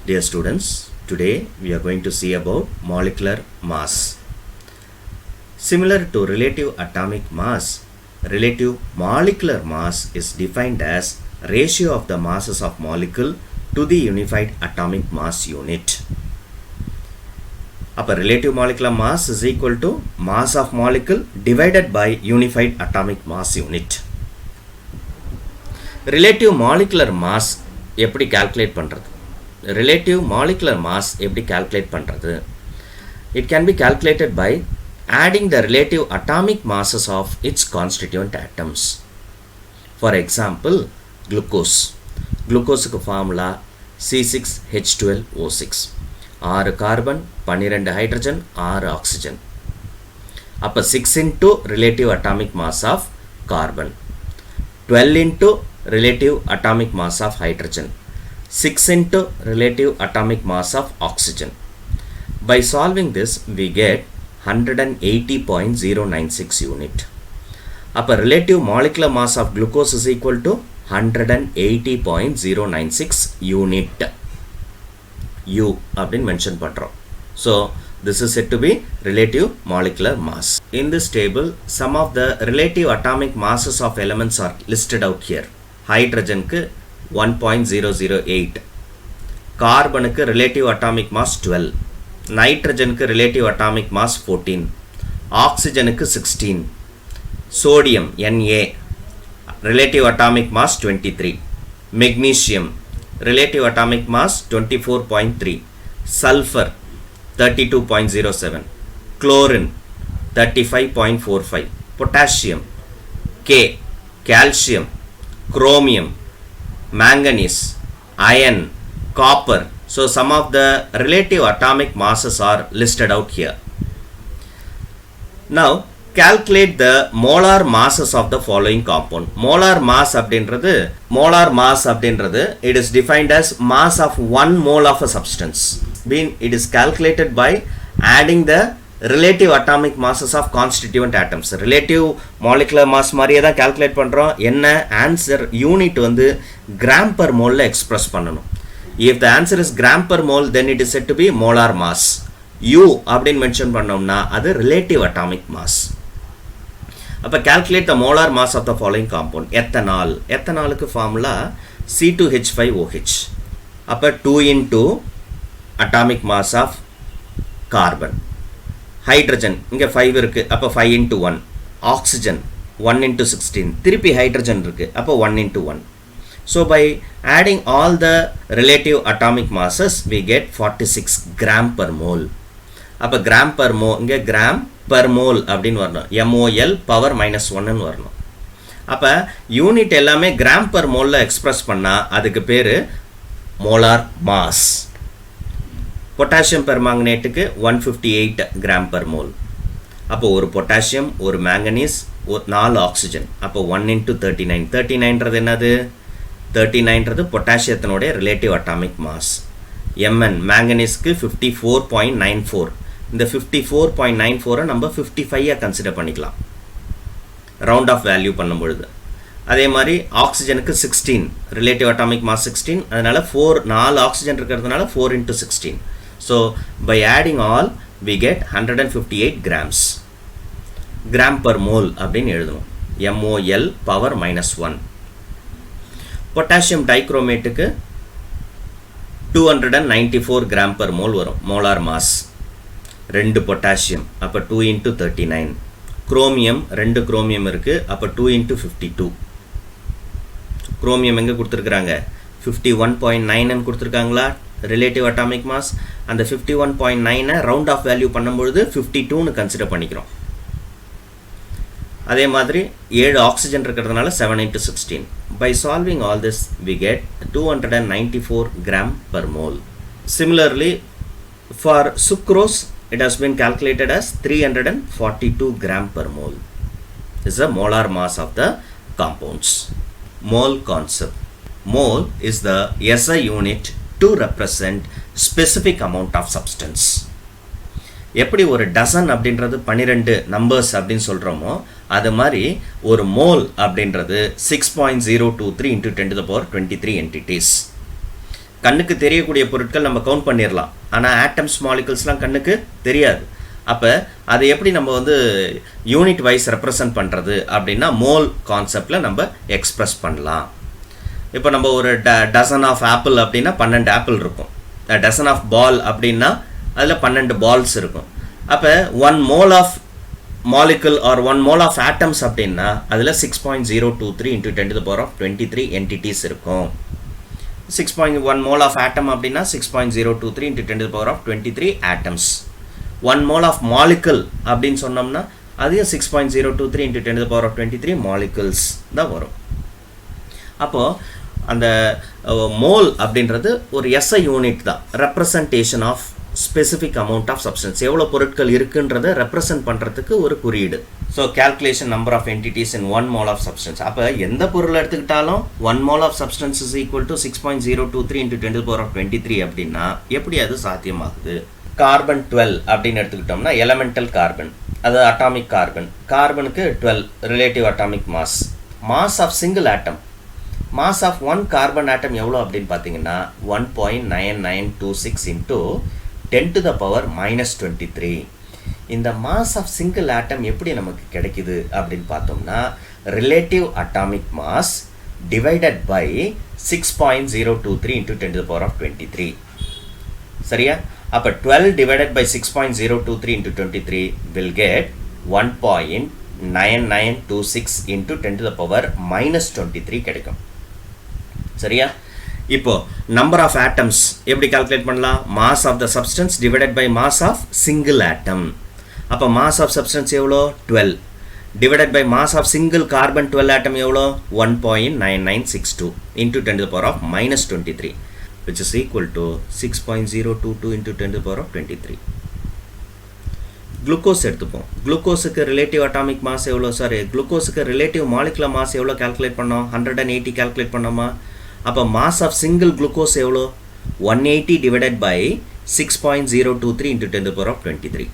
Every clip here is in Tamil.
Dear students, today we are going to see about molecular mass. Similar to relative atomic mass, relative molecular mass is defined as ratio of the masses of molecule to the unified atomic mass unit. அப்போ relative molecular mass is equal to mass of molecule divided by unified atomic mass unit. Relative molecular mass எப்படி calculate பண்ணுறது? Relative molecular mass எப்படி calculate பண்ணுறது? It can be calculated by adding the relative atomic masses of its constituent atoms. For example, glucose. Glucoseக்கு formula C6H12O6. 6 carbon 12 hydrogen 6 oxygen. அப்போ 6 into relative atomic mass of carbon, 12 into relative atomic mass of hydrogen, 6 into relative atomic mass of oxygen. By solving this, we get 180.096 unit. அப்போ relative molecular mass of glucose is equal to 180.096 unit. U அப்படின்னு mention பண்ணுறோம். So, this is said to be relative molecular mass. In this table, some of the relative atomic masses of elements are listed out here. Hydrogenக்கு 1.008, கார்பனுக்கு relative atomic mass 12, நைட்ரஜனுக்கு relative atomic mass 14, ஆக்சிஜனுக்கு 16, sodium Na relative atomic mass 23, magnesium relative atomic mass 24.3, sulfur 32.07, chlorine 35.45, potassium, K, calcium, chromium, manganese, iron, copper. So some of the relative atomic masses are listed out here. Now calculate the molar masses of the following compound. Molar mass அப்படின்றது it is defined as mass of 1 mole of a substance. It is calculated by adding the relative atomic masses of constituent atoms. Relative molecular mass மாதிரியே தான் calculate பண்ணுறோம். என்ன answer unit வந்து gram per mole express பண்ணணும். If the answer is gram per mole, then it is said to be molar mass. U அப்படின்னு mention பண்ணோம்னா அது relative atomic mass. அப்போ calculate the molar mass of the following compound. ethanol. ethanolக்கு formula C2H5OH. அப்போ 2 into atomic mass of carbon. hydrogen இங்கே 5 இருக்கு, அப்போ 5 into 1. oxygen 1 into 16. திருப்பி hydrogen இருக்கு, அப்போ 1 into 1. So by adding all the relative atomic masses, we get 46 gram per mole. அப்போ gram per mole இங்கே gram per mole அப்படின்னு வரணும். MOL power -1 வரணும். அப்போ யூனிட் எல்லாமே gram per mole எக்ஸ்பிரஸ் பண்ணால் அதுக்கு பேர் molar mass. பொட்டாசியம் பெர்மாங்கனேட்டுக்கு 158 கிராம் per mole. அப்போ ஒரு பொட்டாசியம், ஒரு மேங்கனீஸ், 4 ஆக்சிஜன். அப்போ 1 into 39. 39ன்றது என்னது? 39ன்றது பொட்டாசியத்தினுடைய ரிலேட்டிவ் அட்டாமிக் மாஸ். Mn மேங்கனீஸ்க்கு 54.94. இந்த 54.94 நம்ம 55 கன்சிடர் பண்ணிக்கலாம் ரவுண்ட் ஆஃப் வேல்யூ பண்ணும்பொழுது. அதே மாதிரி ஆக்சிஜனுக்கு 16, ரிலேட்டிவ் அட்டாமிக் மாஸ் 16, அதனால 4 ஆக்சிஜன் இருக்கிறதுனால 4 into 16. So by adding all, we get 158 grams. gram per mole அப்படின்னு எழுதணும். MOL power -1. பொட்டாசியம் டைக்ரோமேட்டுக்கு 294 gram per mole வரும் மோலார் மாஸ். 2 பொட்டாசியம், அப்போ 2 into 39. குரோமியம் 2 குரோமியம் இருக்கு, அப்போ 2 into 52. குரோமியம் எங்கே கொடுத்துருக்குறாங்க? 51.9 கொடுத்துருக்காங்களா ரிலேட்டிவ் அட்டாமிக் மாஸ்? அந்த 51.9 ரவுண்ட் ஆஃப் வேல்யூ பண்ணும்பொழுது 52ன்னு கன்சிடர் பண்ணிக்கிறோம். அதே மாதிரி 7 ஆக்சிஜன் இருக்கிறதுனால 7 into 16. By solving all this, we get 294 gram per mole. Similarly, for sucrose, it has been calculated as 342 gram per mole. This is the molar mass of the compounds. Mole concept. Mole is the SI unit to represent specific amount of substance. எப்படி ஒரு டசன் அப்படின்றது 12 நம்பர்ஸ் அப்படின்னு சொல்கிறோமோ அது மாதிரி ஒரு மோல் அப்படின்றது 6.023 into 10 to the power 23 entities. கண்ணுக்கு தெரியக்கூடிய பொருட்கள் நம்ம கவுண்ட் பண்ணிடலாம், ஆனால் ஆட்டம்ஸ் மாலிகுல்ஸ்லாம் கண்ணுக்கு தெரியாது. அப்போ அதை எப்படி நம்ம வந்து யூனிட் வைஸ் ரெப்ரசன்ட் பண்ணுறது அப்படின்னா மோல் கான்செப்டில் நம்ம எக்ஸ்ப்ரெஸ் பண்ணலாம். இப்போ நம்ம ஒரு டசன் ஆஃப் ஆப்பிள் அப்படின்னா 12 ஆப்பிள் இருக்கும். டசன் ஆஃப் பால் அப்படின்னா அதில் 12 பால்ஸ் இருக்கும். அப்போ 1 mole of molecule or 1 mole of atoms அப்படின்னா அதில் 6.023 × 10⁻23 என்டிட்டிஸ் இருக்கும். 6.1 மோல் ஆஃப் ஆட்டம் அப்படின்னா 6.023 × 10⁻23 ஆட்டம்ஸ். 1 மோல் ஆஃப் மாலிகுல் அப்படின்னு சொன்னோம்னா அதையும் 6.023 × 10⁻23 மாலிகுல்ஸ் தான் வரும். அப்போது அந்த மோல் அப்படின்றது ஒரு எஸ்ஐ யூனிட் தான், representation of specific amount of substance. எவ்வளோ பொருட்கள் இருக்குன்றதை ரெப்ரசன்ட் பண்ணுறதுக்கு ஒரு குறியீடு. So calculation number of entities in 1 mole of substance. அப்போ எந்த பொருள் எடுத்துக்கிட்டாலும் 1 mole of substance is equal to 6.023 × 10⁻23 அப்படின்னா எப்படி அது சாத்தியமாகுது? கார்பன் 12 அப்படின்னு எடுத்துக்கிட்டோம்னா எலமெண்டல் கார்பன், அது அட்டாமிக் கார்பன். கார்பனுக்கு 12 relative atomic mass. Mass of single atom, mass of 1 carbon atom எவ்வளோ அப்படின்னு பார்த்தீங்கன்னா 1.9926 × 10⁻⁻23. இந்த மாஸ் ஆஃப் சிங்கிள் ஆட்டம் எப்படி நமக்கு கிடைக்குது அப்படின்னு பார்த்தோம்னா relative atomic mass divided by 6.023 × 10⁻23. சரியா? அப்போ 12 divided by 6.023 × 23 will get 1.9926 × 10⁻⁻23 கிடைக்கும். சரியா? இப்போ நம்பர் ஆஃப் ஆட்டம்ஸ் எப்படி கால்குலேட் பண்ணலாம்? Mass of the substance divided by mass of single atom. அப்போ மாஸ் ஆஃப் சப்ஸ்டன்ஸ் எவ்வளோ? 12 divided by mass of single carbon 12 atom எவ்வளோ? 1.9962 × 10⁻⁻23 which is equal to 6.022 × 10⁻23. Glucose எடுத்துப்போம். குளுக்கோஸுக்கு ரிலேட்டிவ் அட்டாமிக் மாஸ் எவ்வளோ? குளுக்கோஸுக்கு ரிலேட்டிவ் மாலிகுலர் மாஸ் எவ்வளோ கால்குலேட் பண்ணோம்? 180 கால்குலேட் பண்ணோமா? அப்போ மாஸ் ஆஃப் சிங்கிள் குளுக்கோஸ் எவ்வளோ? 180 டிவைடட் பை 6.023 × 10⁻23.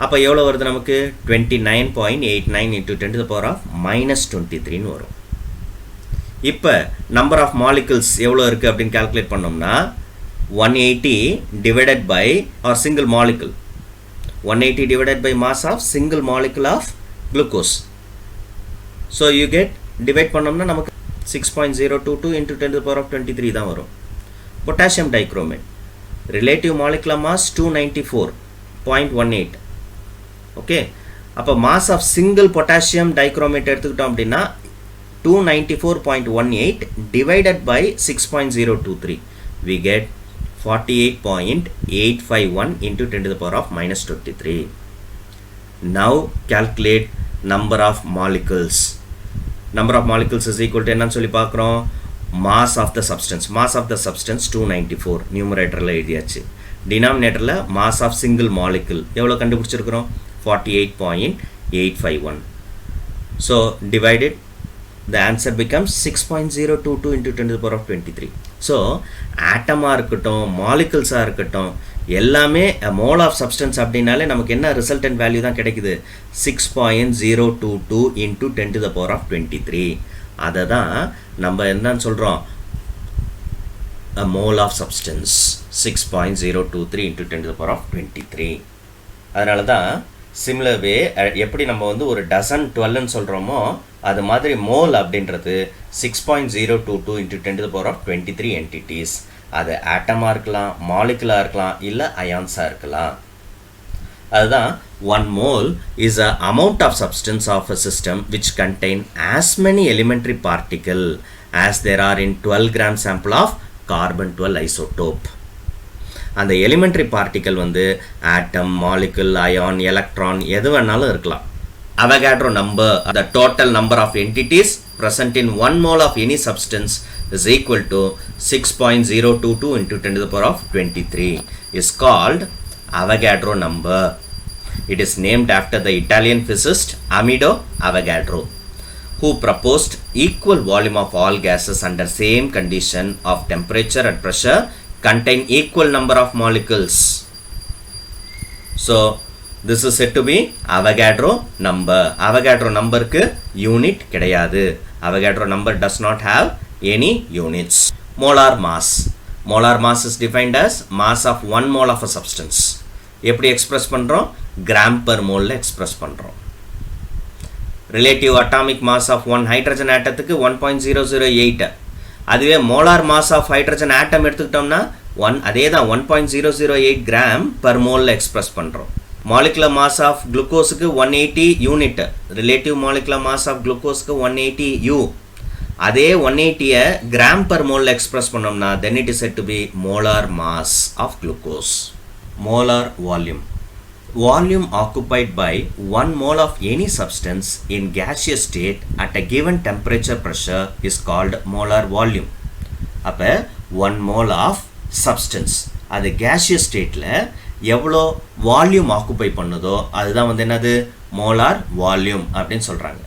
அப்போ எவ்வளோ வருது நமக்கு? 29.89 × 10⁻⁻23 வரும். இப்போ நம்பர் ஆஃப் மாலிகுல்ஸ் எவ்வளோ இருக்குது அப்படின்னு கால்குலேட் பண்ணோம்னா 180 divided by or single molecule 180 divided by mass of single molecule of glucose. So you get divide பண்ணோம்னா நமக்கு 6.022 into 10 to the power of 23 தான் வரும். Potassium dichromate relative molecular mass 294.18. Okay, அப்போ mass of single potassium dichromate எடுத்துக்கிட்டோம் அப்படின்னா 294.18 divided by 6.023 we get 48.851 into 10 to the power of minus 23. Now calculate number of molecules. Number of molecules is equal to என்னன்னு சொல்லி பார்க்குறோம், mass of the substance. Mass of the substance 294 நியூமரேட்டரில் எழுதியாச்சு. டினாமினேட்டரில் mass of single molecule எவ்வளோ கண்டுபிடிச்சிருக்கிறோம்? 48.851. So divided, the answer becomes 6.022 into 10 to the power of 23. So ஆட்டமாக இருக்கட்டும் மாலிகுல்ஸாக இருக்கட்டும் எல்லாமே மோல் ஆஃப் சப்ஸ்டன்ஸ் அப்படின்னாலே நமக்கு என்ன ரிசல்டன்ட் வேல்யூ தான் கிடைக்குது? 6.022 into 10 to the power of 23. அதை தான் நம்ம என்னன்னு சொல்கிறோம், mole of substance 6.023 into 10 to the power of 23. அதனால தான் சிமிலர் வே எப்படி நம்ம வந்து ஒரு டசன் 12ன்னு சொல்கிறோமோ அது மாதிரி மோல் அப்படின்றது 6.022 into 10 to the power of 23 entities. அது ஆட்டமாக இருக்கலாம், மாலிகுலாக இருக்கலாம், இல்லை அயான்ஸாக இருக்கலாம். அதுதான் 1 mole is a amount of substance of a system which contain as many elementary particle as there are in 12 gram sample of carbon 12 isotope. அந்த எலிமெண்ட்ரி பார்ட்டிக்கல் வந்து ஆட்டம், மாலிகுல், அயான், எலக்ட்ரான் எது வேணாலும் இருக்கலாம். Avogadro number, the total number of entities present in 1 mole of any substance is equal to 6.022 into 10 to the power of 23 is called Avogadro number. It is named after the Italian physicist Amedeo Avogadro, who proposed equal volume of all gases under same condition of temperature and pressure contain equal number of molecules. So this is said to be Avogadro number. Avogadro number க்கு யூனிட் கிடையாது. Avogadro number does not have any units. Molar mass. Molar mass is defined as mass of 1 mole of a substance. எப்படி express பண்றோம்? gram per mole express பண்றோம். Relative atomic mass of one hydrogen atomத்துக்கு 1.008. அதுவே molar mass of hydrogen atom எடுத்துக்கிட்டோம்னா அதேதான் 1.008 gram per mole express பண்றோம். Molecular mass of glucoseக்கு 180 unit. Relative molecular mass of glucoseக்கு 180 U. அதே 180 gram per mole express பண்ணோம்னா then it is said to be molar mass of glucose. Molar volume. Volume occupied by 1 mole of any substance in gaseous state at a given temperature pressure is called molar volume. அப்ப 1 mole of substance அது gaseous stateல எவ்வளோ வால்யூம் ஆக்குபை பண்ணுதோ அதுதான் என்னது மோலார் வால்யூம் அப்படின்னு சொல்கிறாங்க.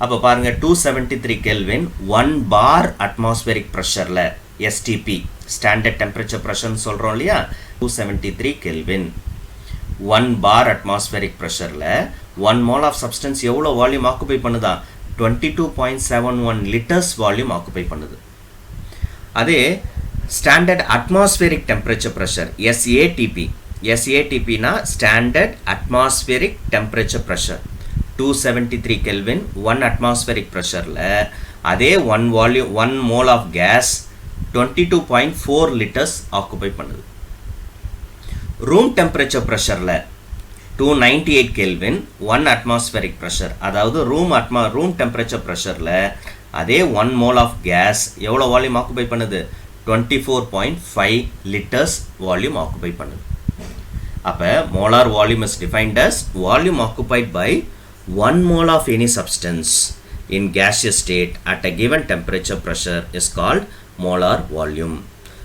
அப்போ பாருங்கள் 273 கெல்வின் 1 bar அட்மாஸ்பெரிக் ப்ரெஷரில் எஸ்டிபி ஸ்டாண்டர்ட் டெம்பரேச்சர் ப்ரெஷர்னு சொல்கிறோம் இல்லையா 273 கெல்வின் 1 bar அட்மாஸ்பெரிக் ப்ரெஷரில் 1 mole ஆஃப் சப்ஸ்டன்ஸ் எவ்வளோ வால்யூம் ஆக்குபை பண்ணுதா 22.71 லிட்டர்ஸ் வால்யூம் ஆக்குபை பண்ணுது. அதே standard atmospheric temperature pressure SATP னா standard atmospheric temperature pressure 273 kelvin 1 atmospheric ப்ரெஷரில் அதே 1 mole of gas 22.4 litres occupy பண்ணுது. ரூம் டெம்பரேச்சர் ப்ரெஷரில் 298 கெல்வின் 1 அட்மாஸ்பெரிக் ப்ரெஷர் அதாவது ரூம் டெம்பரேச்சர் ப்ரெஷரில் அதே 1 மோல் ஆஃப் கேஸ் எவ்வளோ வால்யூம் ஆக்குபை பண்ணுது 24.5 லிட்டர்ஸ் வால்யூம் ஆக்குபை பண்ணுது. அப்போ molar volume is defined as volume occupied by 1 mole of any substance in gaseous state at a given temperature pressure is called molar volume.